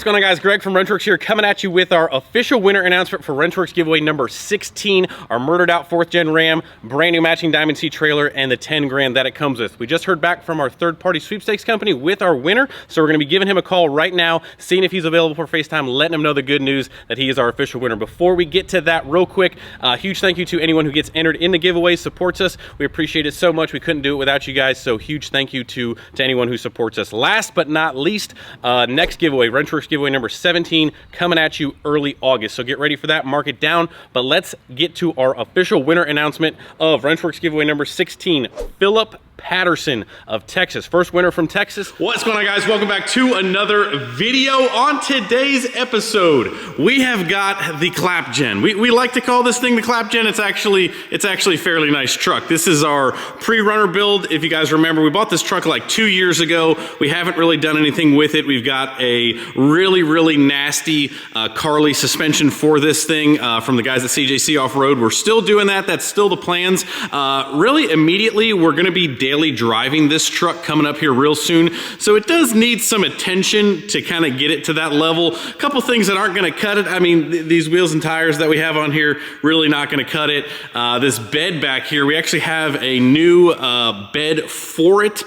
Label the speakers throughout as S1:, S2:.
S1: What's going on, guys? Greg from Wrenchworks here, coming at you with our official winner announcement for Wrenchworks giveaway number 16, our murdered out 4th gen Ram, brand new matching Diamond C trailer, and the 10 grand that it comes with. We just heard back from our third-party sweepstakes company with our winner, so we're going to be giving him a call right now, seeing if he's available for FaceTime, letting him know the good news that he is our official winner. Before we get to that, real quick, huge thank you to anyone who gets entered in the giveaway, supports us. We appreciate it so much. We couldn't do it without you guys, so huge thank you to anyone who supports us. Last but not least, next giveaway, Wrenchworks giveaway number 17, coming at you early August. So get ready for that, mark it down. But let's get to our official winner announcement of Wrenchworks giveaway number 16, Philip Patterson of Texas. First winner from Texas. What's going on, guys? Welcome back to another video. On today's episode, we have got the Clap Gen. We like to call this thing the Clap Gen. It's actually a fairly nice truck. This is our pre-runner build. If you guys remember, we bought this truck like 2 years ago. We haven't really done anything with it. We've got a really nasty Carly suspension for this thing from the guys at CJC Off-Road. We're still doing that. That's still the plans. Really immediately, we're going to be daily driving this truck coming up here real soon. So it does need some attention to kind of get it to that level. A couple things that aren't going to cut it. I mean, these wheels and tires that we have on here, really not going to cut it. This bed back here, we actually have a new bed for it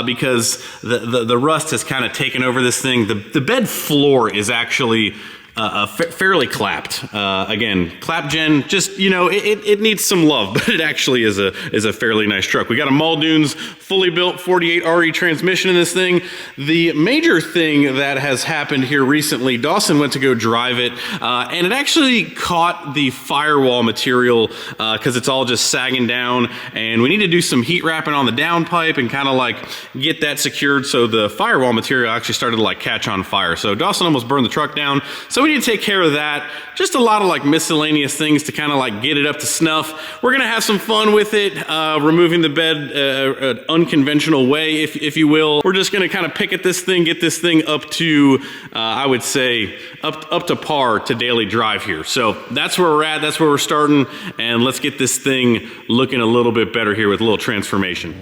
S1: because the rust has kind of taken over this thing. The bed floor is actually fairly clapped. Again, Clap Gen, just, you know, it needs some love, but it actually is a fairly nice truck. We got a Muldoon's fully built 48 RE transmission in this thing. The major thing that has happened here recently, Dawson went to go drive it, and it actually caught the firewall material because it's all just sagging down, and we need to do some heat wrapping on the downpipe and kind of like get that secured, so the firewall material actually started to like catch on fire. So Dawson almost burned the truck down. So we need to take care of that. Just a lot of like miscellaneous things to kind of like get it up to snuff. We're gonna have some fun with it, removing the bed an unconventional way, if you will. We're just gonna kind of pick at this thing, get this thing up to, I would say, up to par to daily drive here. So that's where we're at, that's where we're starting, and let's get this thing looking a little bit better here with a little transformation.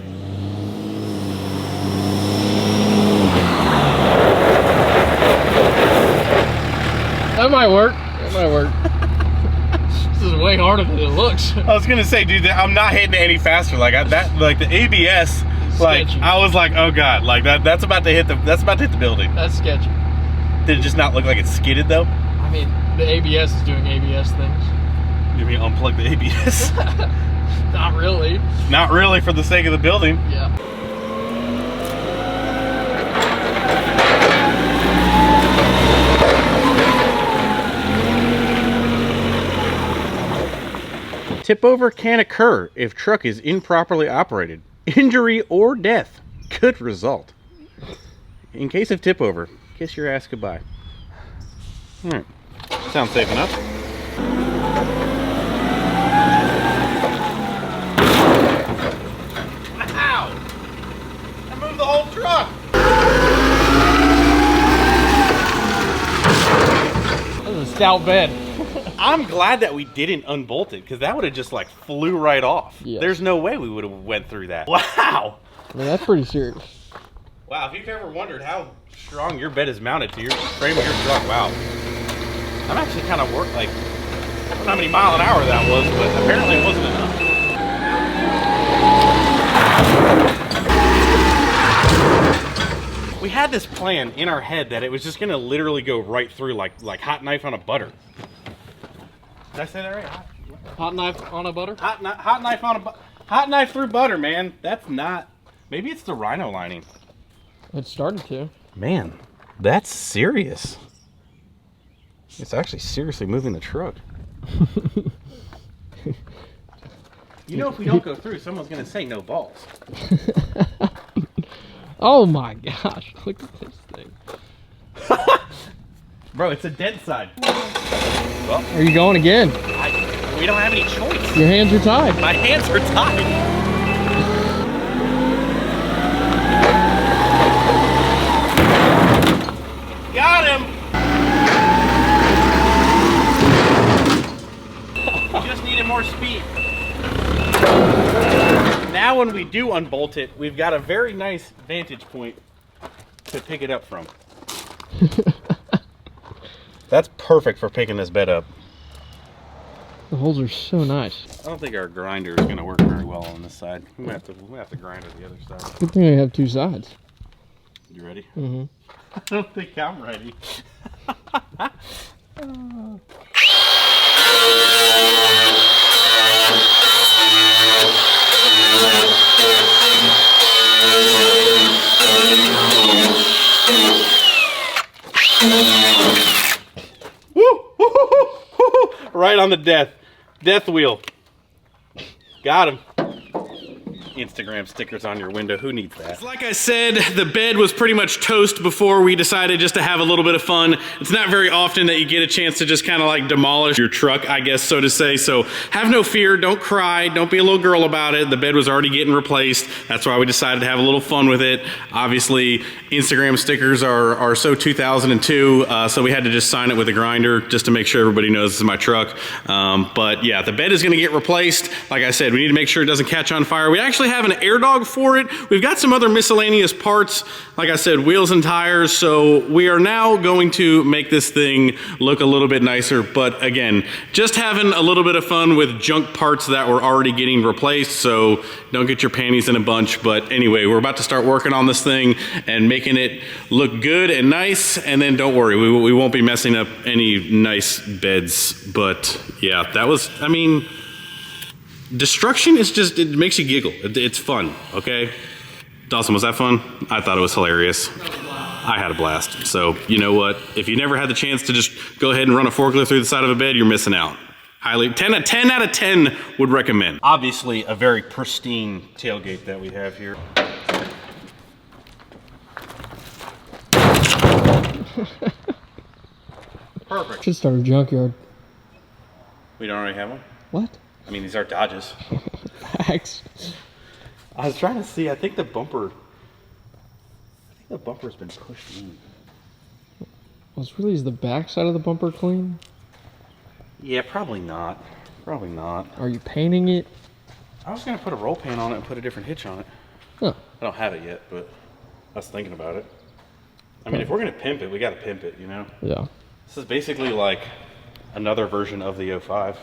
S2: That might work. That might work. This is way harder than it looks.
S1: I was gonna say, dude, I'm not hitting it any faster. Like like the ABS, like sketchy. I was like, oh god, like that's about to hit the building. That's sketchy. Did it just not look like it skidded though?
S2: I mean, the ABS is doing ABS things.
S1: You mean unplug the ABS?
S2: Not really.
S1: Not really, for the sake of the building.
S2: Yeah.
S1: Tip over can occur if truck is improperly operated. Injury or death could result. In case of tip over, kiss your ass goodbye. All right, sounds safe enough. Wow! I moved the whole truck!
S2: That was a stout bed.
S1: I'm glad that we didn't unbolt it, because that would have just like flew right off. Yeah. There's no way we would have went through that. Wow!
S2: I mean, that's pretty serious.
S1: Wow, if you've ever wondered how strong your bed is mounted to your frame of your truck, wow. I'm actually kind of worked, like, I don't know how many mile an hour that was, but apparently it wasn't enough. We had this plan in our head that it was just gonna literally go right through like hot knife on a butter. Did I say that right?
S2: Hot knife on a butter?
S1: Hot knife through butter, man. That's not. Maybe it's the rhino lining.
S2: It started to.
S1: Man, that's serious. It's actually seriously moving the truck. You know, if we don't go through, someone's gonna say no balls.
S2: Oh my gosh! Look at this thing.
S1: Bro, it's a dead side. Well,
S2: are you going again?
S1: We don't have any choice.
S2: Your hands are tied.
S1: My hands are tied. Got him. Just needed more speed. Now when we do unbolt it, we've got a very nice vantage point to pick it up from. That's perfect for picking this bed up.
S2: The holes are so nice.
S1: I don't think our grinder is going to work very well on this side. We have to grind on the other side.
S2: Good thing I have two sides.
S1: You ready?
S2: Mm-hmm.
S1: I don't think I'm ready. Right on the death wheel. Got him. Instagram stickers on your window. Who needs that? Like I said, the bed was pretty much toast before we decided just to have a little bit of fun. It's not very often that you get a chance to just kind of like demolish your truck, I guess, so to say. So have no fear. Don't cry. Don't be a little girl about it. The bed was already getting replaced. That's why we decided to have a little fun with it. Obviously, Instagram stickers are so 2002, so we had to just sign it with a grinder just to make sure everybody knows this is my truck. But yeah, the bed is going to get replaced. Like I said, we need to make sure it doesn't catch on fire. We actually have an air dog for it. We've got some other miscellaneous parts, like I said, wheels and tires. So we are now going to make this thing look a little bit nicer. But again, just having a little bit of fun with junk parts that were already getting replaced. So don't get your panties in a bunch. But anyway, we're about to start working on this thing and making it look good and nice. And then don't worry, we won't be messing up any nice beds. But yeah, that was, I mean, destruction is just, it makes you giggle. It's fun, okay? Dawson, was that fun? I thought it was hilarious. I had a blast. So, you know what? If you never had the chance to just go ahead and run a forklift through the side of a bed, you're missing out. Highly, 10 out of 10 would recommend. Obviously, a very pristine tailgate that we have here. Perfect.
S2: Should start a junkyard.
S1: We don't already have one?
S2: What?
S1: I mean, these are Dodges.
S2: Facts.
S1: I was trying to see, I think the bumper's been pushed in.
S2: Well, really, is the back side of the bumper clean?
S1: Yeah, probably not. Probably not.
S2: Are you painting it?
S1: I was gonna put a roll pan on it and put a different hitch on it.
S2: Huh.
S1: I don't have it yet, but I was thinking about it. I mean, if we're gonna pimp it, we gotta pimp it, you know?
S2: Yeah.
S1: This is basically like another version of the 05.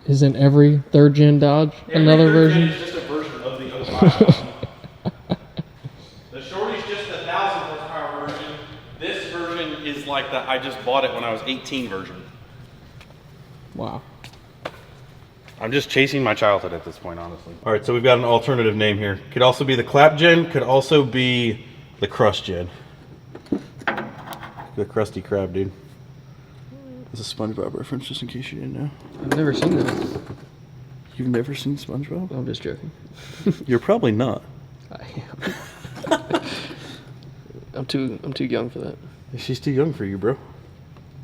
S2: Isn't every third gen Dodge another version?
S1: It's just a version of the 05. The Shorty's just the 1,000 horsepower version. This version is like the I just bought it when I was 18 version.
S2: Wow.
S1: I'm just chasing my childhood at this point, honestly. All right, so we've got an alternative name here. Could also be the clap gen, could also be the crust gen. The Krusty Krab, dude. It's a SpongeBob reference, just in case you didn't know.
S2: I've never seen that.
S1: You've never seen SpongeBob?
S2: I'm just joking.
S1: You're probably not.
S2: I am. I'm too young for that.
S1: She's too young for you, bro.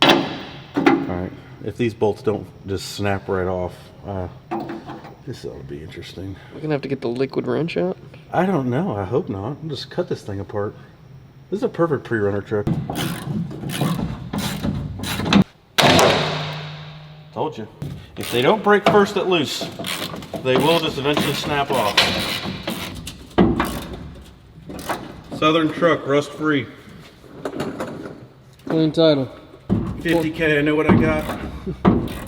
S1: Alright, if these bolts don't just snap right off, this ought to be interesting.
S2: We're gonna have to get the liquid wrench out?
S1: I don't know, I hope not. I'll just cut this thing apart. This is a perfect pre-runner truck. Told you. If they don't break first at loose, they will just eventually snap off. Southern truck, rust free.
S2: Clean title.
S1: 50K, I know what I got.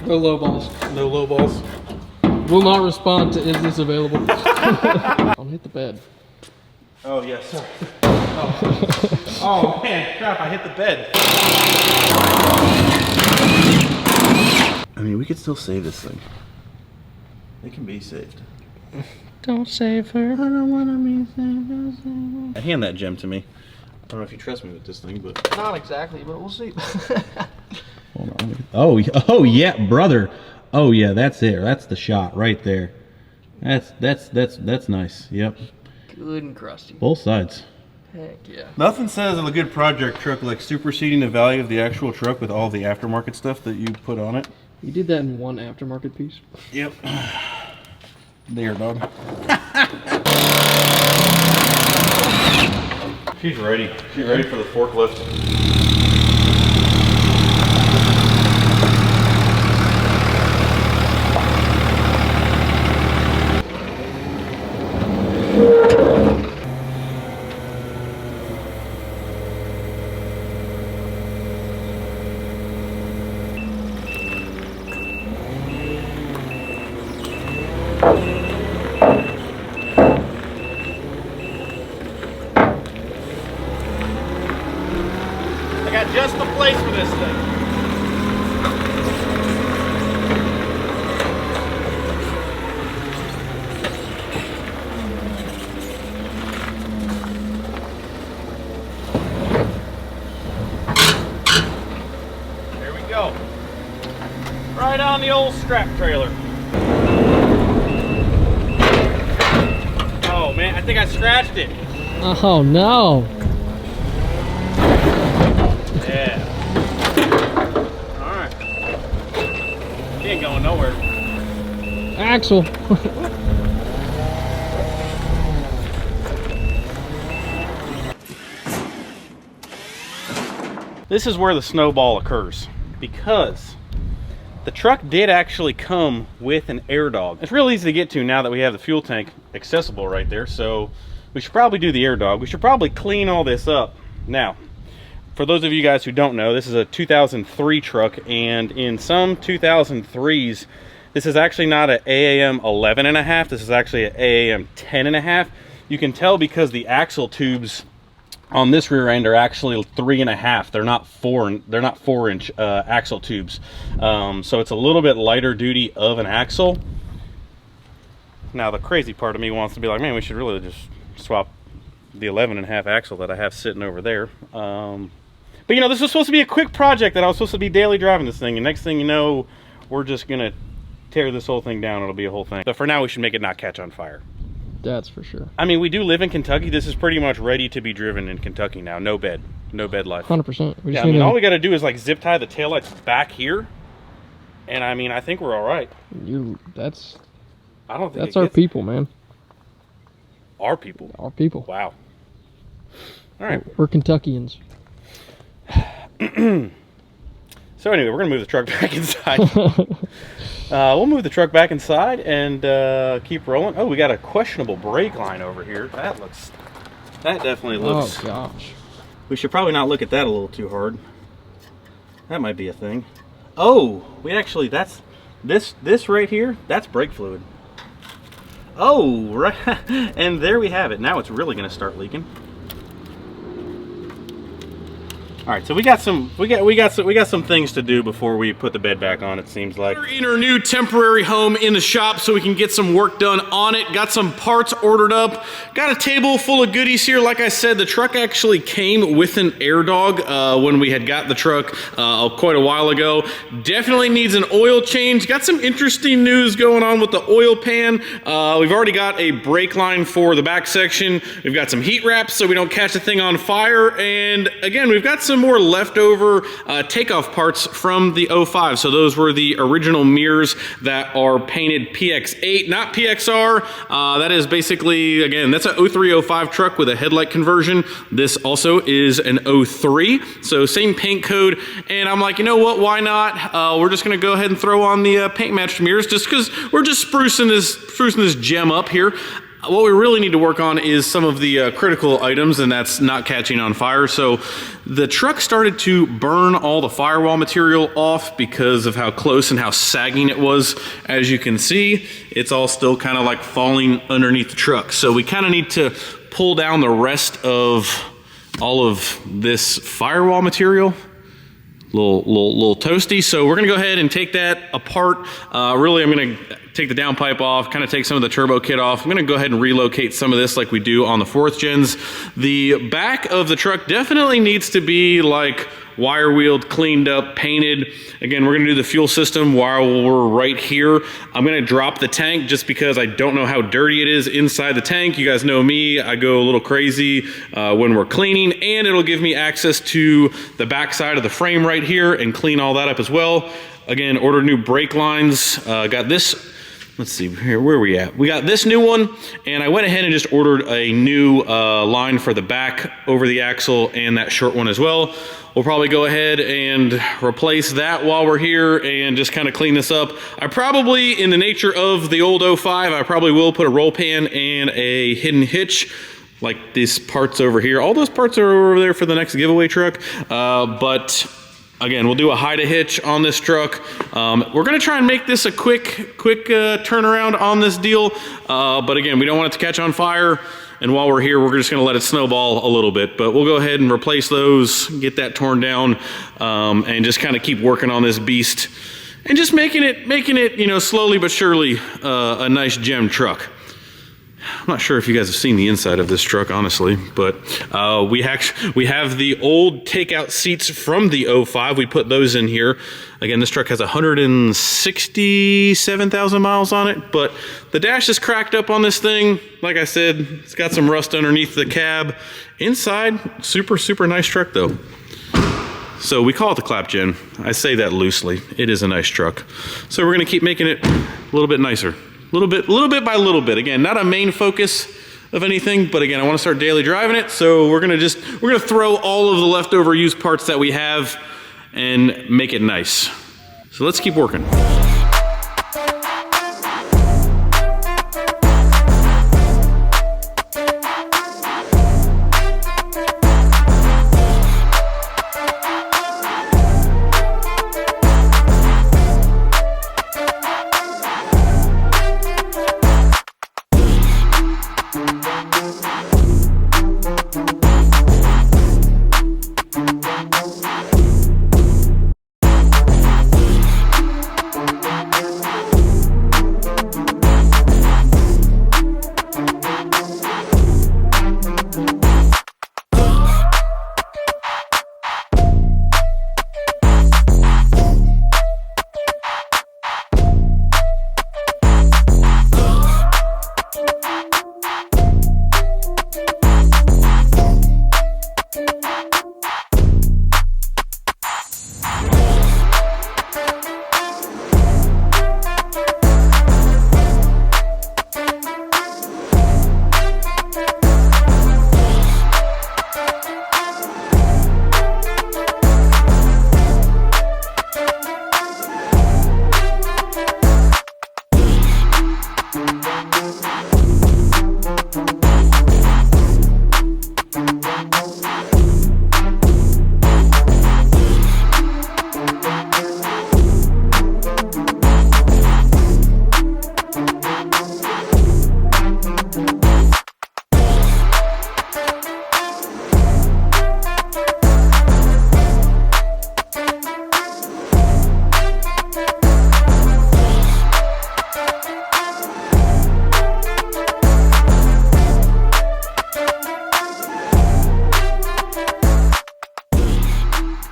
S2: No low balls.
S1: No low balls.
S2: Will not respond to is this available. I'll hit the bed.
S1: Oh, yes, sir. Oh man, crap, I hit the bed. I mean, we could still save this thing. It can be saved.
S2: Don't save her.
S1: I don't want to be saved, don't save her. Hand that gem to me. I don't know if you trust me with this thing, but...
S2: Not exactly, but we'll see.
S3: Hold on. Oh yeah, brother. Oh yeah, that's it. That's the shot right there. That's nice. Yep.
S2: Good and crusty.
S3: Both sides.
S2: Heck yeah.
S1: Nothing says a good project truck like superseding the value of the actual truck with all the aftermarket stuff that you put on it.
S2: You did that in one aftermarket piece?
S1: Yep. There, dog. She's ready. She's ready for the forklift. the old strap trailer. Oh man, I think I scratched it.
S2: Oh no.
S1: Yeah. Alright. He ain't going nowhere.
S2: Axle.
S1: This is where the snowball occurs, because the truck did actually come with an air dog. It's real easy to get to now that we have the fuel tank accessible right there, so we should probably do the air dog. We should probably clean all this up. Now, for those of you guys who don't know, this is a 2003 truck, and in some 2003s, this is actually not an AAM 11.5, this is actually an AAM 10.5. You can tell because the axle tubes on this rear end are actually 3.5. They're not 4-inch axle tubes. So it's a little bit lighter duty of an axle. Now the crazy part of me wants to be like, man, we should really just swap the 11.5 axle that I have sitting over there. But you know, this was supposed to be a quick project that I was supposed to be daily driving this thing, and next thing you know, we're just gonna tear this whole thing down. It'll be a whole thing. But for now, we should make it not catch on fire.
S2: That's for sure.
S1: I mean, we do live in Kentucky. This is pretty much ready to be driven in Kentucky now. No bed life.
S2: 100%.
S1: Yeah, I mean, all we got to do is like zip tie the taillights back here, and I mean, I think we're all right.
S2: That's
S1: I don't think
S2: that's our people, man.
S1: Our people.
S2: Our people.
S1: Wow. All right.
S2: We're Kentuckians.
S1: So anyway, we're gonna move the truck back inside. We'll move the truck back inside and keep rolling. Oh, we got a questionable brake line over here. That definitely looks.
S2: Oh gosh.
S1: We should probably not look at that a little too hard. That might be a thing. Oh, we actually, that's this right here. That's brake fluid. Oh, right. And there we have it. Now it's really gonna start leaking. All right, so we got some things to do before we put the bed back on, it seems like. We're in our new temporary home in the shop so we can get some work done on it. Got some parts ordered up. Got a table full of goodies here. Like I said, the truck actually came with an air dog when we had got the truck quite a while ago. Definitely needs an oil change. Got some interesting news going on with the oil pan. We've already got a brake line for the back section. We've got some heat wraps so we don't catch the thing on fire. And again, we've got some more leftover takeoff parts from the 05. So those were the original mirrors that are painted PX8, not PXR. That is basically, again, that's a 03-05 truck with a headlight conversion. This also is an 03, so same paint code. And I'm like, you know what, why not? We're just gonna go ahead and throw on the paint matched mirrors just because we're just sprucing this gem up here. What we really need to work on is some of the critical items, and that's not catching on fire. So the truck started to burn all the firewall material off because of how close and how sagging it was. As you can see, it's all still kind of like falling underneath the truck. So we kind of need to pull down the rest of all of this firewall material. Little toasty. So we're gonna go ahead and take that apart. Really, I'm gonna take the downpipe off, kind of take some of the turbo kit off. I'm gonna go ahead and relocate some of this like we do on the 4th gens. The back of the truck definitely needs to be like wire wheeled, cleaned up, painted. Again, we're gonna do the fuel system while we're right here. I'm gonna drop the tank just because I don't know how dirty it is inside the tank. You guys know me, I go a little crazy when we're cleaning, and it'll give me access to the back side of the frame right here and clean all that up as well. Again, ordered new brake lines. Got this. Let's see here, where are we at? We got this new one, and I went ahead and just ordered a new line for the back over the axle and that short one as well. We'll probably go ahead and replace that while we're here and just kind of clean this up. I probably, in the nature of the old 05, I probably will put a roll pan and a hidden hitch, like these parts over here. All those parts are over there for the next giveaway truck, but again, we'll do a hide a hitch on this truck. We're gonna try and make this a quick turnaround on this deal. But again, we don't want it to catch on fire. And while we're here, we're just gonna let it snowball a little bit. But we'll go ahead and replace those, get that torn down, and just kind of keep working on this beast. And just making it, you know, slowly but surely, a nice gem truck. I'm not sure if you guys have seen the inside of this truck, honestly, but we have the old takeout seats from the 05. We put those in here. Again, this truck has 167,000 miles on it, but the dash is cracked up on this thing. Like I said, it's got some rust underneath the cab. Inside, super, super nice truck though. So we call it the clap gen. I say that loosely. It is a nice truck. So we're gonna keep making it a little bit nicer. Little bit by little bit. Again, not a main focus of anything, but again, I want to start daily driving it, so we're gonna throw all of the leftover used parts that we have and make it nice. So let's keep working.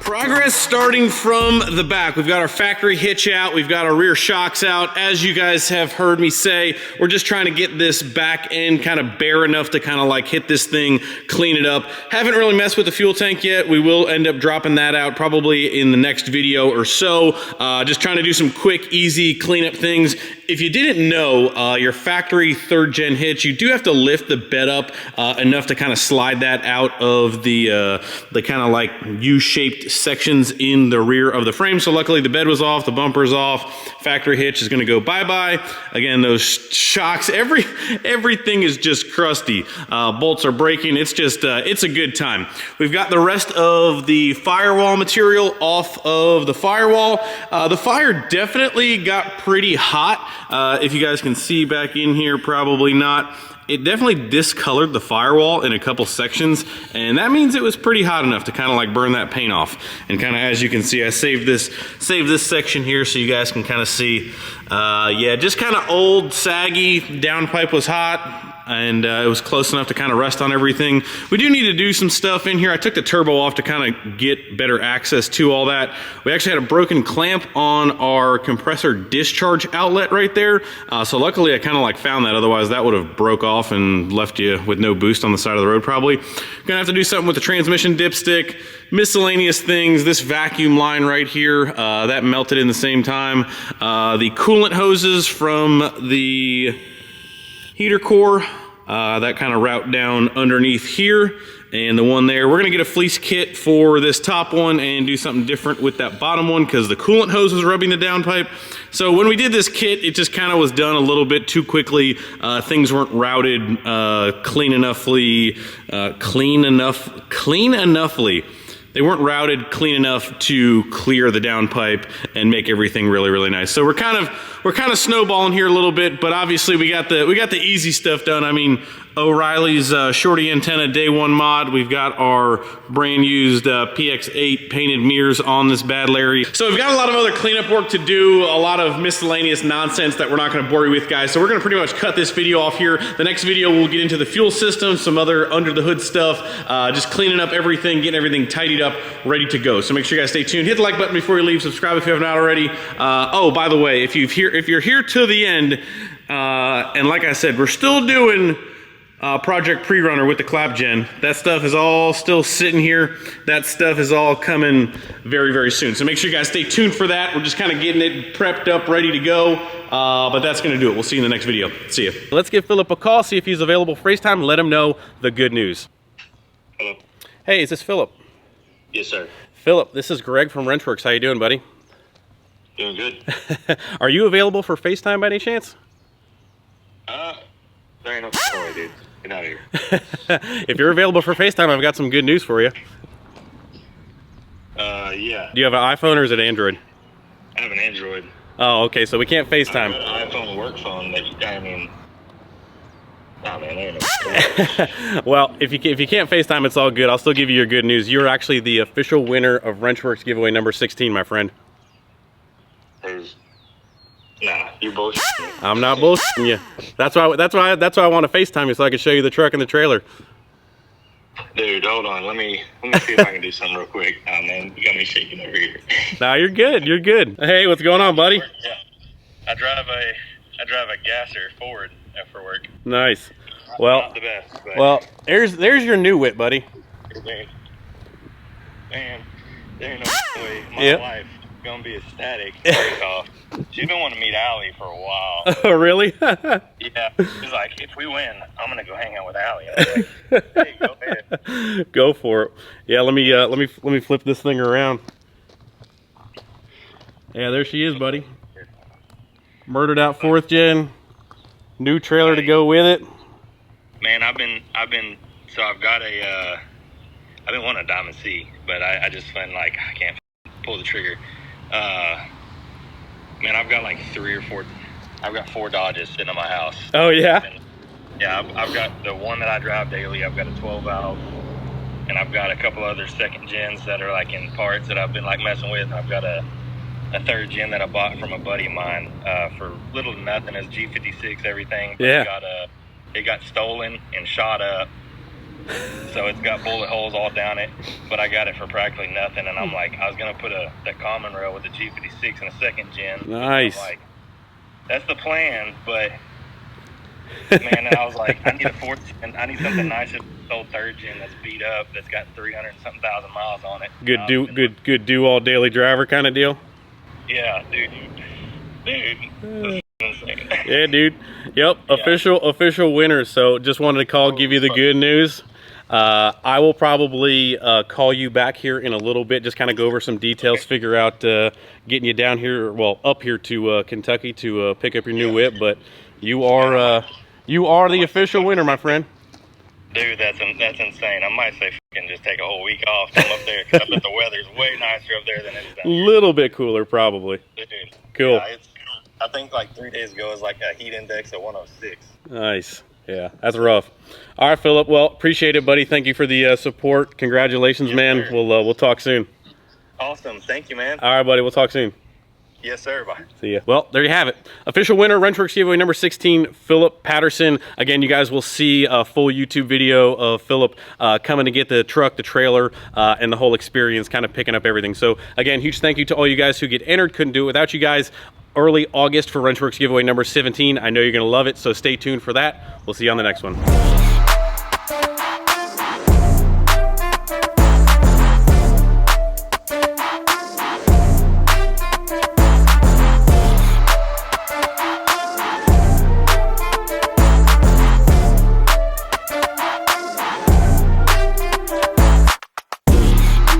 S1: Progress starting from the back. We've got our factory hitch out. We've got our rear shocks out. As you guys have heard me say, we're just trying to get this back end kind of bare enough to kind of like hit this thing, clean it up. Haven't really messed with the fuel tank yet. We will end up dropping that out probably in the next video or so. Just trying to do some quick, easy cleanup things. If you didn't know, your factory 3rd gen hitch, you do have to lift the bed up enough to kind of slide that out of the kind of like U-shaped sections in the rear of the frame. So luckily the bed was off, the bumper's off, factory hitch is gonna go bye-bye. Again, those shocks, everything is just crusty. Bolts are breaking, it's just, it's a good time. We've got the rest of the firewall material off of the firewall. The fire definitely got pretty hot. If you guys can see back in here, probably not. It definitely discolored the firewall in a couple sections, and that means it was pretty hot enough to kind of like burn that paint off. And kind of as you can see, I saved this section here so you guys can kind of see. Yeah, just kind of old, saggy, downpipe was hot. And it was close enough to kind of rest on everything. We do need to do some stuff in here. I took the turbo off to kind of get better access to all that. We actually had a broken clamp on our compressor discharge outlet right there. So luckily I kind of like found that, otherwise that would have broke off and left you with no boost on the side of the road probably. Gonna have to do something with the transmission dipstick, miscellaneous things. This vacuum line right here, that melted in the same time. The coolant hoses from the heater core, that kind of route down underneath here, and the one there. We're gonna get a fleece kit for this top one and do something different with that bottom one because the coolant hose was rubbing the downpipe. So when we did this kit, it just kind of was done a little bit too quickly. Things weren't routed clean enoughly. They weren't routed clean enough to clear the downpipe and make everything really, really nice. So we're kind of kind of snowballing here a little bit, but obviously we got the easy stuff done. I mean, O'Reilly's shorty antenna day one mod. We've got our brand used PX8 painted mirrors on this bad Larry. So we've got a lot of other cleanup work to do, a lot of miscellaneous nonsense that we're not going to bore you with, guys. So we're going to pretty much cut this video off here. The next video we'll get into the fuel system, some other under the hood stuff, just cleaning up everything, getting everything tidied up, ready to go. So make sure you guys stay tuned. Hit the like button before you leave. Subscribe if you haven't already. Oh, by the way, if you're here to the end, and like I said, we're still doing Project Pre-Runner with the clap gen. That stuff is all still sitting here. That stuff is all coming very, very soon. So make sure you guys stay tuned for that. We're just kind of getting it prepped up, ready to go. But that's going to do it. We'll see you in the next video. See ya. Let's give Philip a call, see if he's available for FaceTime. Let him know the good news.
S4: Hello.
S1: Hey, is this Philip?
S4: Yes, sir.
S1: Philip, this is Greg from Wrenchworks. How you doing, buddy?
S4: Doing good.
S1: Are you available for FaceTime by any chance?
S4: There ain't no story, dude. Get out of here.
S1: If you're available for FaceTime, I've got some good news for you.
S4: Yeah.
S1: Do you have an iPhone or is it Android?
S4: I have an Android.
S1: Oh, okay, so we can't
S4: I
S1: FaceTime.
S4: have an iPhone work phone that I mean. Nah, man, there ain't no story.
S1: Well, if you can't FaceTime, it's all good. I'll still give you your good news. You're actually the official winner of Wrenchworks giveaway number 16, my friend.
S4: Nah, you bullshit.
S1: I'm not bullshitting you. That's why I want to FaceTime you so I can show you the truck and the trailer.
S4: Dude, hold on. Let me see if I can do something real quick. Oh man, you got me shaking over here.
S1: Nah, you're good. You're good. Hey, what's going on, buddy?
S4: Yeah. I drive a gasser Ford for work.
S1: Nice. Well,
S4: Not the best, but
S1: well, there's your new whip, buddy.
S4: man, there ain't no way my
S1: Yep.
S4: wife gonna be ecstatic. First off, she's been wanting to meet Allie for a while.
S1: Oh, really?
S4: Yeah, she's like, if we win, I'm gonna go hang out with Allie. I'm like, hey, go ahead.
S1: Go for it. Yeah, let me flip this thing around. Yeah, there she is, buddy. Murdered out 4th gen. New trailer to go with it.
S4: Man, I've been so I've got I've been wanting a Diamond C, but I just been like, I can't pull the trigger. Man, I've got like 4 Dodges sitting in my house.
S1: Oh yeah.
S4: And, yeah, I've got the one that I drive daily. I've got a 12 valve, and I've got a couple other 2nd gens that are like in parts that I've been like messing with. And I've got a 3rd gen that I bought from a buddy of mine for little to nothing. It's G56 everything. But
S1: Yeah.
S4: it got stolen and shot up. So it's got bullet holes all down it, but I got it for practically nothing. And I'm like, I was gonna put that common rail with the G56 and a 2nd gen.
S1: Nice.
S4: I'm like, that's the plan, but man, I was like, I need a 4th gen. I need something nice. It's old 3rd gen that's beat up, that's got 300 and something thousand miles on it.
S1: Good do all daily driver kind of deal.
S4: Yeah, dude. That's insane.
S1: Yeah, dude. Yep,
S4: Yeah.
S1: official winner. So just wanted to call, give you the good news. I will probably call you back here in a little bit, just kind of go over some details, figure out getting you down here, well, up here to Kentucky to pick up your new whip. But you are the official winner, my friend.
S4: Dude, that's insane. I might say fucking just take a whole week off, come up there, because I bet the weather's way nicer up there than it is down here.
S1: Little bit cooler, probably.
S4: Dude,
S1: Cool.
S4: Yeah, I think like 3 days ago it was like a heat index of 106.
S1: Nice. Yeah, that's rough. All right, Philip. Well, appreciate it, buddy. Thank you for the support. Congratulations,
S4: Yes,
S1: man.
S4: sir.
S1: We'll talk soon.
S4: Awesome. Thank you, man.
S1: All right, buddy. We'll talk soon.
S4: Yes, sir. Bye.
S1: See ya. Well, there you have it. Official winner, Wrenchworks giveaway number 16, Philip Patterson. Again, you guys will see a full YouTube video of Philip coming to get the truck, the trailer, and the whole experience, kind of picking up everything. So, again, huge thank you to all you guys who get entered. Couldn't do it without you guys. Early August for Wrenchworks giveaway number 17. I know you're going to love it, so stay tuned for that. We'll see you on the next one.